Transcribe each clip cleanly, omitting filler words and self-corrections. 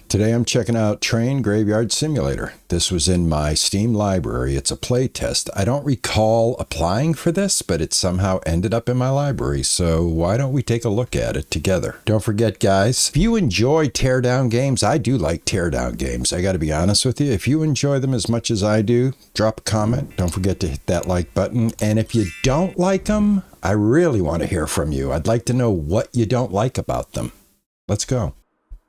Today I'm checking out Train Graveyard Simulator. This was in my Steam library. It's a play test. I don't recall applying for this, but it somehow ended up in my library, so why don't we take a look at it together? Don't forget, guys, if you enjoy teardown games, I do like teardown games. I gotta be honest with you. If you enjoy them as much as I do, drop a comment. Don't forget to hit that like button. And if you don't like them, I really want to hear from you. I'd like to know what you don't like about them. Let's go.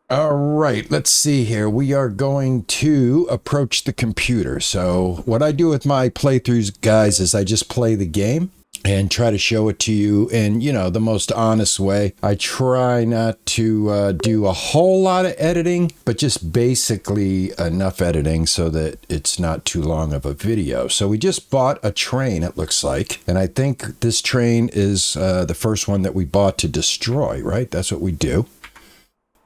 All right, let's see here. We are going to approach the computer. So what I do with my playthroughs, guys, is I just play the game and try to show it to you in, the most honest way. I try not to do a whole lot of editing, but just basically enough editing so that it's not too long of a video. So we just bought a train, it looks like. And I think this train is the first one that we bought to destroy, right? That's what we do.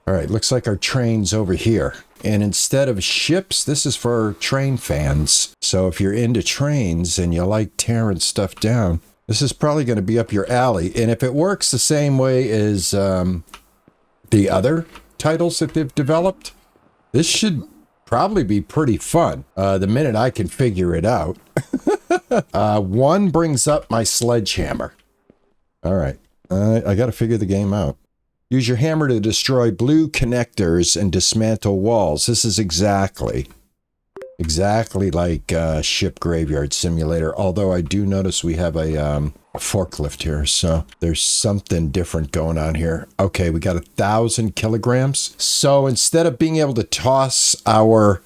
All right, looks like our train's over here. And instead of ships, this is for train fans. So if you're into trains and you like tearing stuff down, this is probably going to be up your alley. And if it works the same way as the other titles that they've developed, this should probably be pretty fun the minute I can figure it out. One brings up my sledgehammer. All right, I got to figure the game out. Use your hammer to destroy blue connectors and dismantle walls. This is exactly like Ship Graveyard Simulator, although I do notice we have a forklift here, so there's something different going on here. Okay, we got 1,000 kilograms. So instead of being able to toss our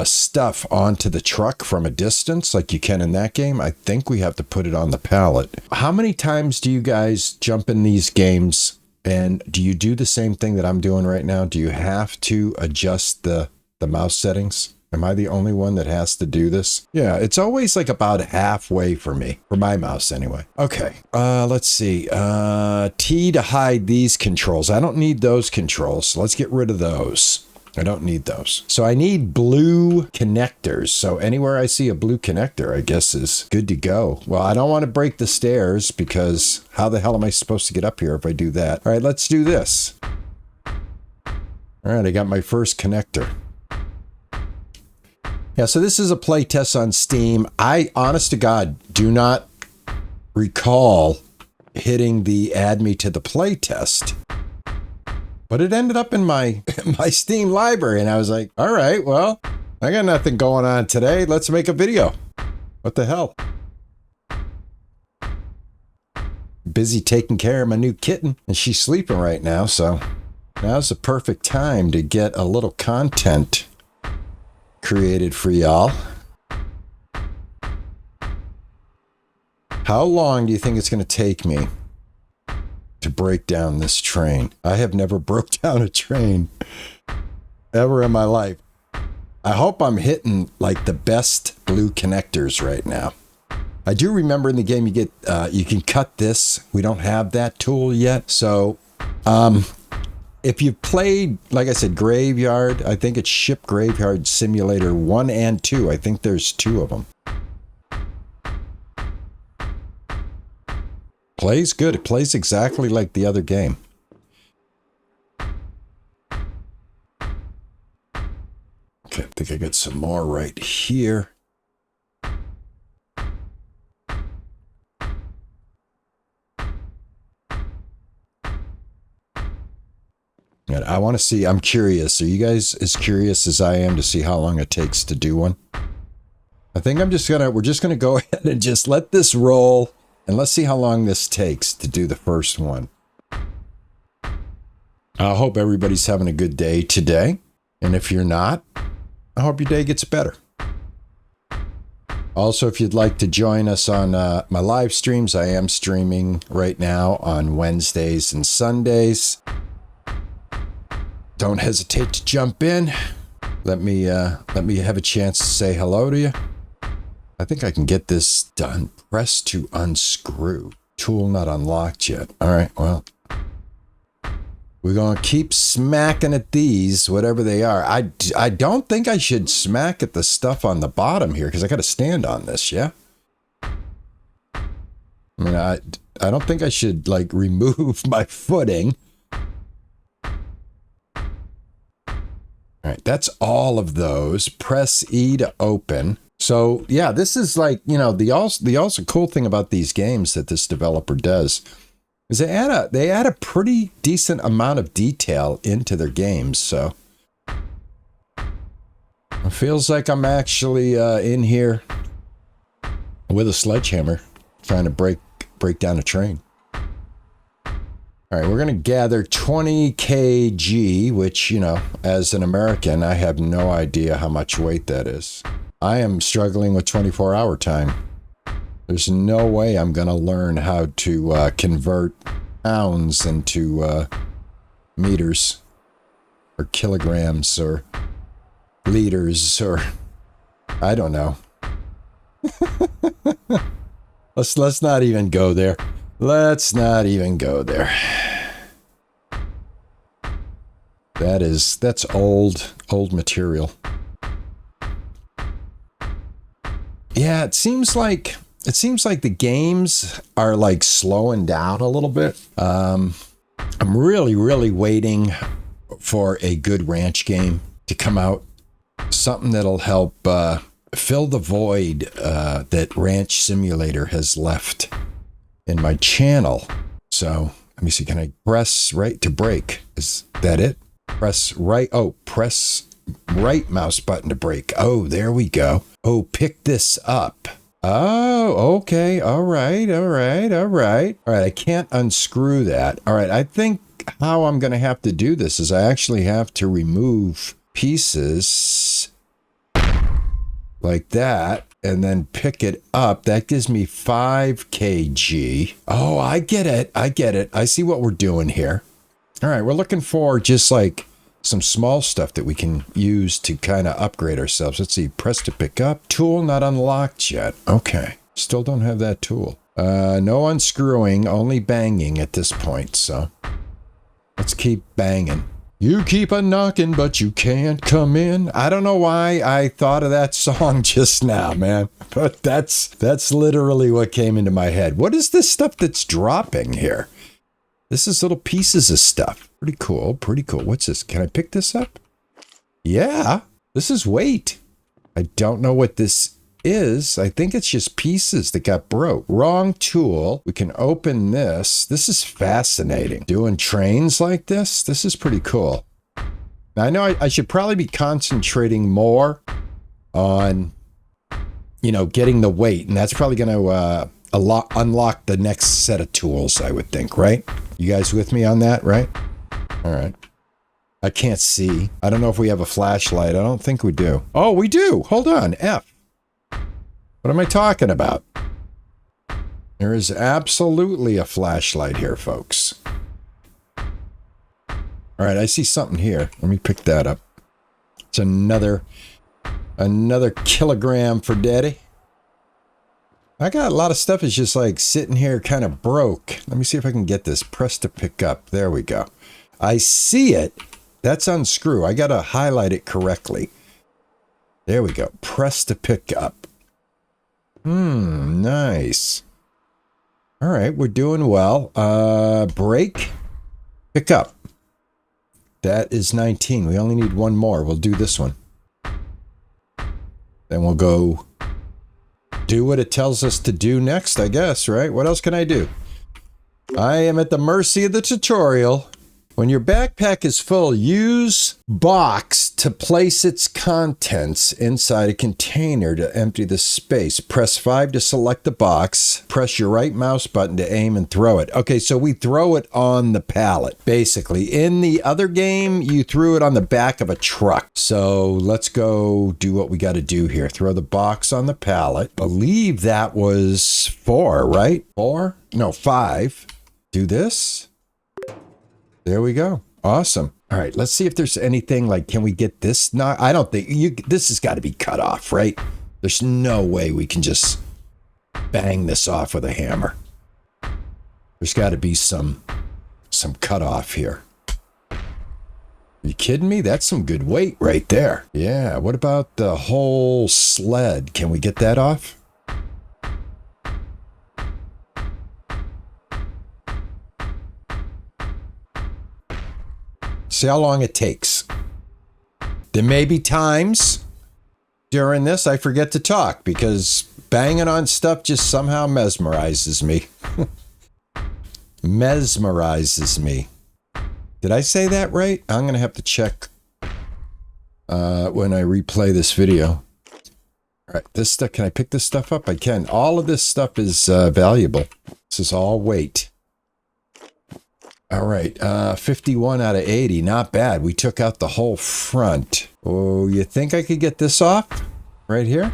stuff onto the truck from a distance like you can in that game, I think we have to put it on the pallet. How many times do you guys jump in these games? And do you do the same thing that I'm doing right now? Do you have to adjust the mouse settings? Am I the only one that has to do this? Yeah, it's always like about halfway for me, for my mouse anyway. Okay, let's see. T to hide these controls. I don't need those controls, so let's get rid of those. I don't need those. So I need blue connectors. So anywhere I see a blue connector, I guess is good to go. Well, I don't want to break the stairs because how the hell am I supposed to get up here if I do that? All right, let's do this. All right, I got my first connector. Yeah, so this is a play test on Steam. I, honest to God, do not recall hitting the add me to the play test. But it ended up in my Steam library, and I was like, all right, well, I got nothing going on today. Let's make a video. What the hell? Busy taking care of my new kitten, and she's sleeping right now, so now's the perfect time to get a little content created for y'all. How long do you think it's going to take me to break down this train? I have never broke down a train ever in my life. I hope I'm hitting like the best blue connectors right now. I do remember in the game you get you can cut this. We don't have that tool yet. So if you've played, like I said, Graveyard, I think it's Ship Graveyard Simulator 1 and 2. I think there's 2 of them. Plays good. It plays exactly like the other game. Okay, I think I got some more right here. And I want to see, I'm curious. Are you guys as curious as I am to see how long it takes to do one? I think we're just gonna go ahead and just let this roll. And let's see how long this takes to do the first one. I hope everybody's having a good day today. And if you're not, I hope your day gets better. Also, if you'd like to join us on my live streams, I am streaming right now on Wednesdays and Sundays. Don't hesitate to jump in. Let me have a chance to say hello to you. I think I can get this done. Press to unscrew. Tool not unlocked yet. All right, well, we're going to keep smacking at these, whatever they are. I don't think I should smack at the stuff on the bottom here because I got to stand on this, yeah? I mean, I don't think I should, like, remove my footing. All right, that's all of those. Press E to open. So yeah, this is like, you know, the also cool thing about these games that this developer does is they add a pretty decent amount of detail into their games. So it feels like I'm actually in here with a sledgehammer trying to break down a train. All right, we're going to gather 20 kg, which, you know, as an American, I have no idea how much weight that is. I am struggling with 24-hour time. There's no way I'm going to learn how to convert pounds into meters or kilograms or liters or I don't know. Let's not even go there. Let's not even go there. That's old material. Yeah, it seems like the games are like slowing down a little bit. I'm really waiting for a good ranch game to come out. Something that'll help fill the void that Ranch Simulator has left in my channel. So let me see, can I press right to brake? Is that it? Press right. Oh, press right mouse button to brake. Oh, there we go. Oh, pick this up. Oh, okay. All right. I can't unscrew that. All right. I think how I'm going to have to do this is I actually have to remove pieces like that and then pick it up. That gives me 5 kg. Oh, I get it. I see what we're doing here. All right, we're looking for just like some small stuff that we can use to kind of upgrade ourselves. Let's see, press to pick up. Tool not unlocked yet. Okay, still don't have that tool. No unscrewing, only banging at this point, so let's keep banging. You keep a knocking, but you can't come in. I don't know why I thought of that song just now, man. But that's literally what came into my head. What is this stuff that's dropping here? This is little pieces of stuff. Pretty cool. What's this? Can I pick this up? Yeah, this is weight. I don't know what this is. I think it's just pieces that got broke. Wrong tool. We can open this. This is fascinating. Doing trains like this? This is pretty cool. Now, I know I should probably be concentrating more on, you know, getting the weight, and that's probably going to unlock the next set of tools, I would think, right? You guys with me on that, right? All right. I can't see. I don't know if we have a flashlight. I don't think we do. Oh, we do. Hold on. F. What am I talking about? There is absolutely a flashlight here, folks. All right, I see something here. Let me pick that up. It's another kilogram for Daddy. I got a lot of stuff is just like sitting here kind of broke. Let me see if I can get this. Press to pick up. There we go. I see it. That's unscrew. I got to highlight it correctly. There we go. Press to pick up. Nice. All right, we're doing well. Break. Pick up. That is 19. We only need one more. We'll do this one. Then we'll go do what it tells us to do next, I guess, right? What else can I do? I am at the mercy of the tutorial. When your backpack is full, use box to place its contents inside a container to empty the space. Press 5 to select the box. Press your right mouse button to aim and throw it. Okay, so we throw it on the pallet, basically. In the other game, you threw it on the back of a truck. So let's go do what we got to do here. Throw the box on the pallet. Believe that was 4, right? 4? No, 5. Do this. There we go. Awesome. All right, let's see if there's anything like, can we get this? No, I don't think this has got to be cut off, right? There's no way we can just bang this off with a hammer. There's got to be some cut off here. Are you kidding me? That's some good weight right there. Yeah, what about the whole sled? Can we get that off? See how long it takes. There may be times during this I forget to talk because banging on stuff just somehow mesmerizes me. Mesmerizes me. Did I say that right? I'm going to have to check when I replay this video. All right, this stuff, can I pick this stuff up? I can. All of this stuff is valuable. This is all weight. All right, 51 out of 80, not bad. We took out the whole front. Oh, you think I could get this off? Right here?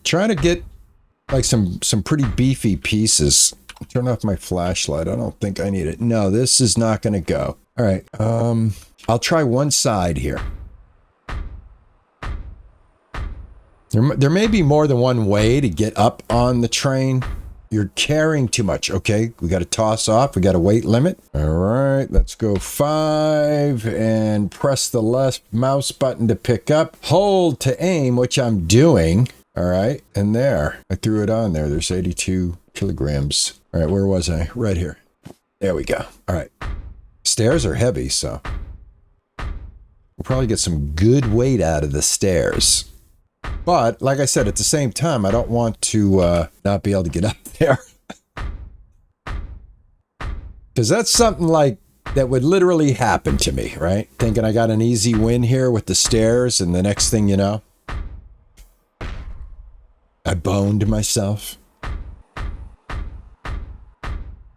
Trying to get like some pretty beefy pieces. Turn off my flashlight. I don't think I need it. No, this is not going to go. All right, I'll try one side here. There may be more than one way to get up on the train. You're carrying too much. Okay, we got to toss off. We got a weight limit. All right, let's go 5 and press the left mouse button to pick up. Hold to aim, which I'm doing. All right, and there. I threw it on there. There's 82 kilograms. All right, where was I? Right here. There we go. All right. Stairs are heavy, so we'll probably get some good weight out of the stairs. But, like I said, at the same time, I don't want to not be able to get up there. Because that's something like that would literally happen to me, right? Thinking I got an easy win here with the stairs, and the next thing you know, I boned myself.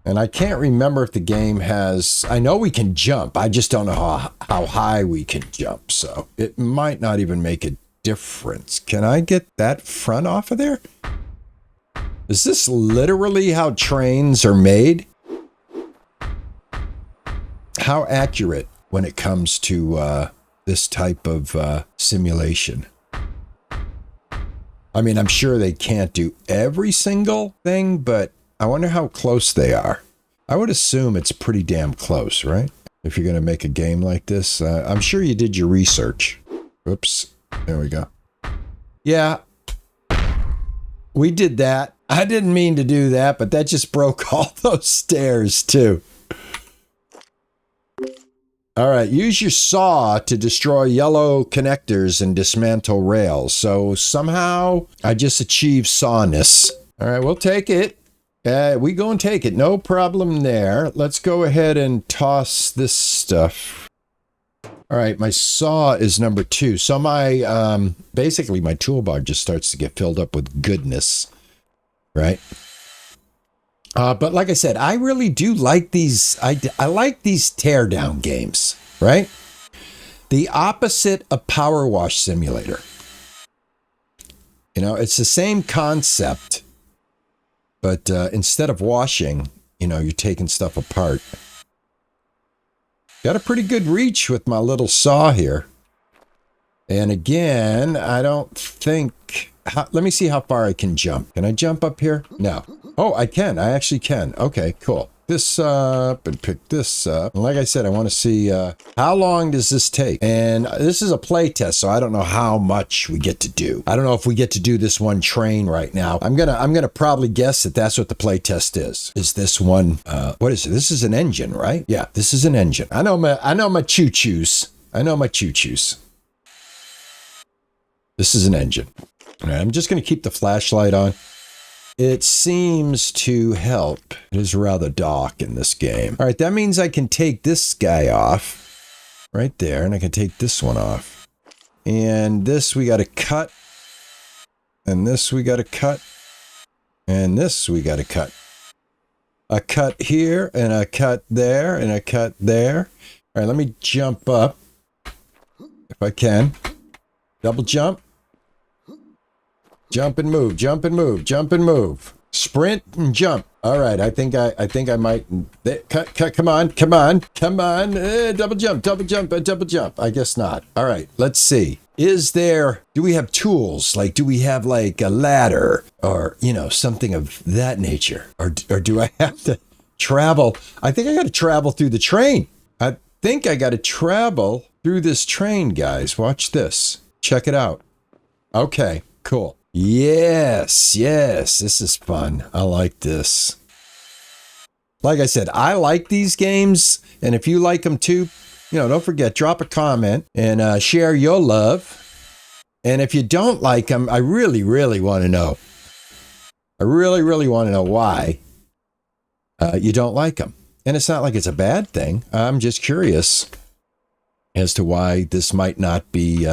And I can't remember if the game has... I know we can jump. I just don't know how high we can jump. So it might not even make a difference. Can I get that front off of there? Is this literally how trains are made? How accurate when it comes to this type of simulation? I mean, I'm sure they can't do every single thing, but I wonder how close they are. I would assume it's pretty damn close, right? If you're going to make a game like this. I'm sure you did your research. Oops. There we go. Yeah. We did that. I didn't mean to do that, but that just broke all those stairs, too. All right. Use your saw to destroy yellow connectors and dismantle rails. So somehow I just achieved sawness. All right. We'll take it. We go and take it. No problem there. Let's go ahead and toss this stuff. All right, my saw is number 2. So my, basically my toolbar just starts to get filled up with goodness, right? But like I said, I really do like these, I like these teardown games, right? The opposite of Power Wash Simulator. You know, it's the same concept, but instead of washing, you know, you're taking stuff apart. Got a pretty good reach with my little saw here. And again, I don't think... let me see how far I can jump. Can I jump up here? No. Oh, I can. I actually can. Okay, cool. This up and pick this up. And like I said, I want to see how long does this take? And this is a play test, so I don't know how much we get to do. I don't know if we get to do this one train right now. I'm gonna probably guess that that's what the play test is. Is this one? What is it? This is an engine, right? Yeah, this is an engine. I know my choo-choos. I know my choo-choos. This is an engine. All right, I'm just gonna keep the flashlight on. It seems to help. It is rather dark in this game. All right, that means I can take this guy off right there, and I can take this one off. And this we got to cut. And this we got to cut. And this we got to cut. A cut here, and a cut there, and a cut there. All right, let me jump up if I can. Double jump. Jump and move, jump and move, jump and move. Sprint and jump. All right, I think I might cut. Come on. Double jump. Double jump. I guess not. All right, let's see. Do we have tools? Like, do we have like a ladder or, you know, something of that nature? Or do I have to travel? I think I got to travel through the train. I think I got to travel through this train, guys. Watch this. Check it out. Okay, cool. Yes, this is fun. I like this. Like I said, I like these games, and if you like them too, don't forget, drop a comment and share your love. And if you don't like them, I really, really want to know. I really, really want to know why you don't like them. And it's not like it's a bad thing. I'm just curious as to why this might not be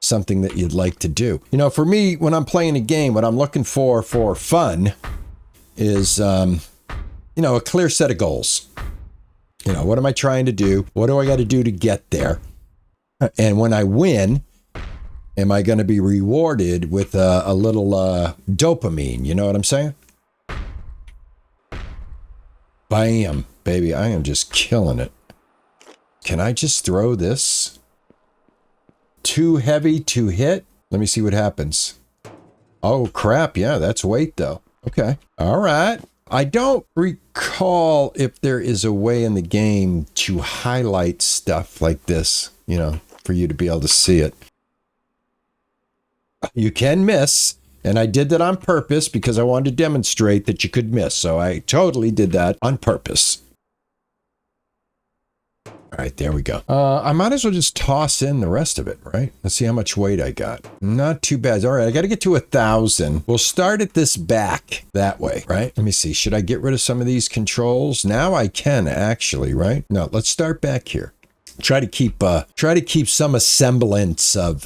something that you'd like to do. For me, when I'm playing a game, what I'm looking for fun is, a clear set of goals. What am I trying to do? What do I got to do to get there? And when I win, am I going to be rewarded with a little dopamine? You know what I'm saying? Bam, baby. I am just killing it. Can I just throw this? Too heavy to hit? Let me see what happens. Oh, crap. Yeah, that's weight, though. Okay. All right. I don't recall if there is a way in the game to highlight stuff like this, for you to be able to see it. You can miss, and I did that on purpose because I wanted to demonstrate that you could miss. So I totally did that on purpose. All right, there we go. I might as well just toss in the rest of it, right? Let's see how much weight I got. Not too bad. All right, I got to get to 1,000. We'll start at this back that way, right? Let me see. Should I get rid of some of these controls? Now I can actually, right? No, let's start back here. Try to keep some semblance of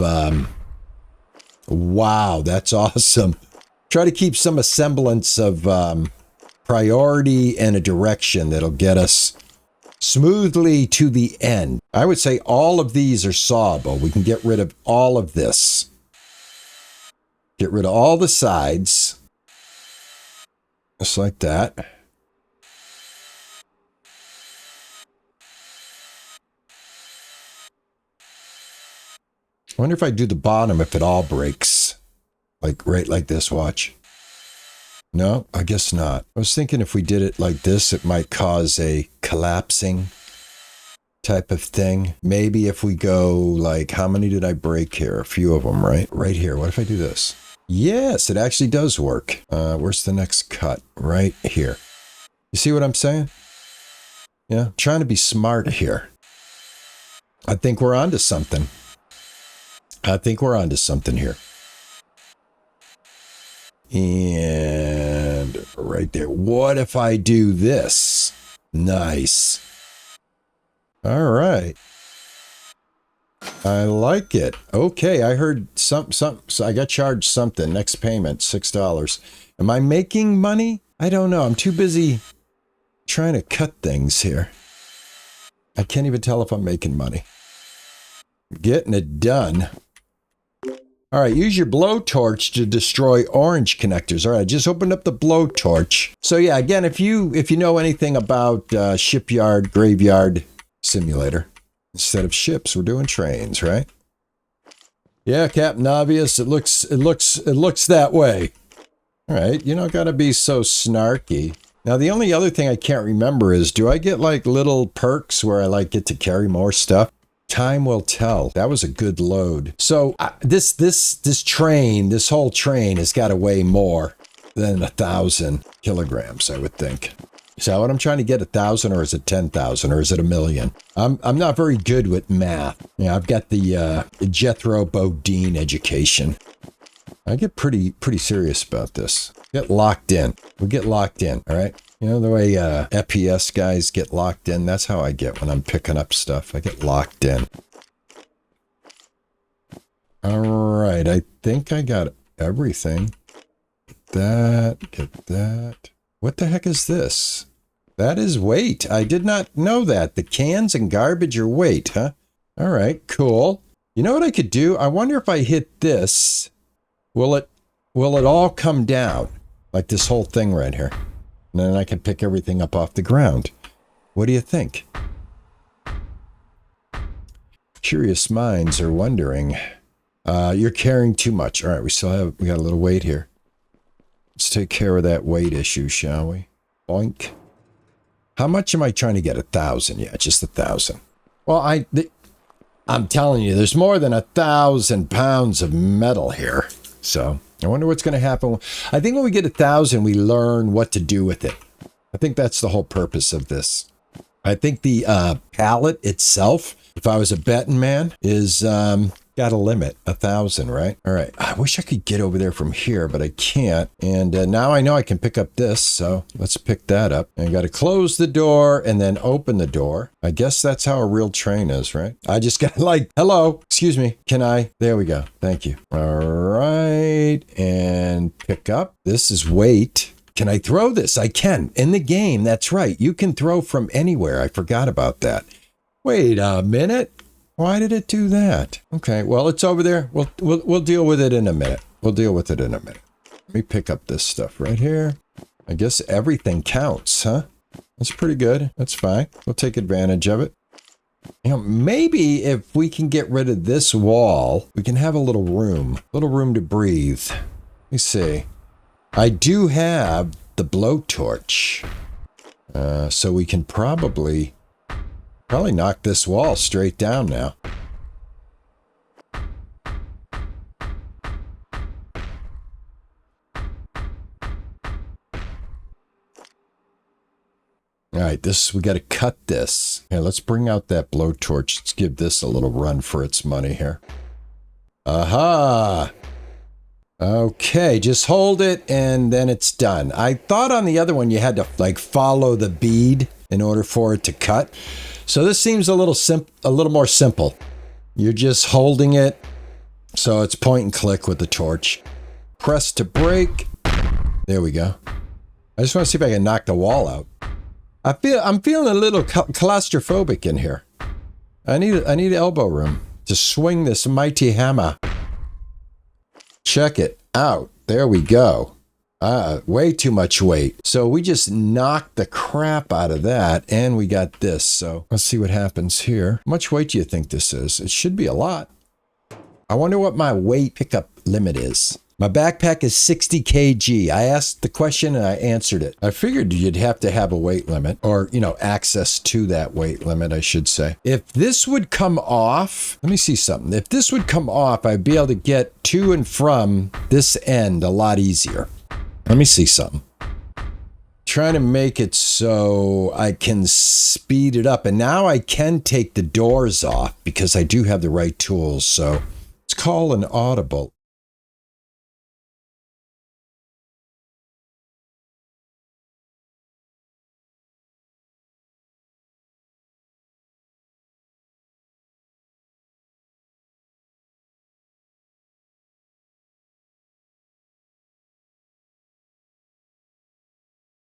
wow, that's awesome. Try to keep some semblance of priority and a direction that'll get us smoothly to the end. I would say all of these are sawable. We can get rid of all of this. Get rid of all the sides. Just like that. I wonder if I do the bottom, if it all breaks. Like right like this, watch. No, I guess not. I was thinking if we did it like this, it might cause a collapsing type of thing. Maybe if we go like, how many did I break here? A few of them, right? Right here. What if I do this? Yes, it actually does work. Where's the next cut? Right here. You see what I'm saying? Yeah, I'm trying to be smart here. I think we're onto something. I think we're onto something here. And right there. What if I do this? Nice. All right. I like it. Okay, I heard so I got charged something. Next payment, $6. Am I making money? I don't know. I'm too busy trying to cut things here. I can't even tell if I'm making money. Getting it done. All right, use your blowtorch to destroy orange connectors. All right, I just opened up the blowtorch. So yeah, again, if you know anything about shipyard, graveyard simulator, instead of ships, we're doing trains, right? Yeah, Captain Obvious, it looks that way. All right, you don't gotta be so snarky. Now, the only other thing I can't remember is, do I get like little perks where I like get to carry more stuff? Time will tell. That was a good load. So this train, this whole train has got to weigh more than 1,000 kilograms, I would think. Is that what I'm trying to get? 1,000, or is it 10,000, or is it 1,000,000? I'm not very good with math. Yeah, I've got the Jethro Bodine education. I get pretty serious about this. Get locked in. We get locked in. All right. You know the way FPS guys get locked in? That's how I get when I'm picking up stuff. I get locked in. All right. I think I got everything. Get that. What the heck is this? That is weight. I did not know that. The cans and garbage are weight, huh? All right. Cool. You know what I could do? I wonder if I hit this, will it all come down? Like this whole thing right here. And then I can pick everything up off the ground. What do you think? Curious minds are wondering. You're carrying too much. All right, we got a little weight here. Let's take care of that weight issue, shall we? Boink. How much am I trying to get? 1,000. Yeah, just 1,000. Well, I'm telling you, there's more than 1,000 pounds of metal here. So I wonder what's going to happen. I think when we get 1,000, we learn what to do with it. I think that's the whole purpose of this. I think the pallet itself, if I was a betting man, is got a limit, 1,000, right? All right. I wish I could get over there from here, but I can't. And now I know I can pick up this, so let's pick that up. And I got to close the door and then open the door. I guess that's how a real train is, right? I just got like, hello, excuse me, can I? There we go. Thank you. All right. And pick up. This is weight. Can I throw this? I can. In the game, that's right. You can throw from anywhere. I forgot about that. Wait a minute. Why did it do that? Okay, well, it's over there. We'll deal with it in a minute. We'll deal with it in a minute. Let me pick up this stuff right here. I guess everything counts, huh? That's pretty good. That's fine. We'll take advantage of it. You know, maybe if we can get rid of this wall, we can have a little room to breathe. Let me see. I do have the blowtorch, so we can probably knock this wall straight down now. All right, we got to cut this. Here, let's bring out that blowtorch. Let's give this a little run for its money here. Aha! Okay, just hold it and then it's done. I thought on the other one you had to like follow the bead in order for it to cut. So this seems a little more simple. You're just holding it. So it's point and click with the torch. Press to break. There we go. I just want to see if I can knock the wall out. I'm feeling a little claustrophobic in here. I need elbow room to swing this mighty hammer. Check it out. There we go. Way too much weight. So we just knocked the crap out of that, and we got this. So let's see what happens here. How much weight do you think this is? It should be a lot. I wonder what my weight pickup limit is. My backpack is 60 kg. I asked the question and I answered it. I figured you'd have to have a weight limit, or, you know, access to that weight limit, I should say. If this would come off, let me see something. If this would come off, I'd be able to get to and from this end a lot easier. Let me see something. Trying to make it so I can speed it up. And now I can take the doors off because I do have the right tools. So let's call an audible.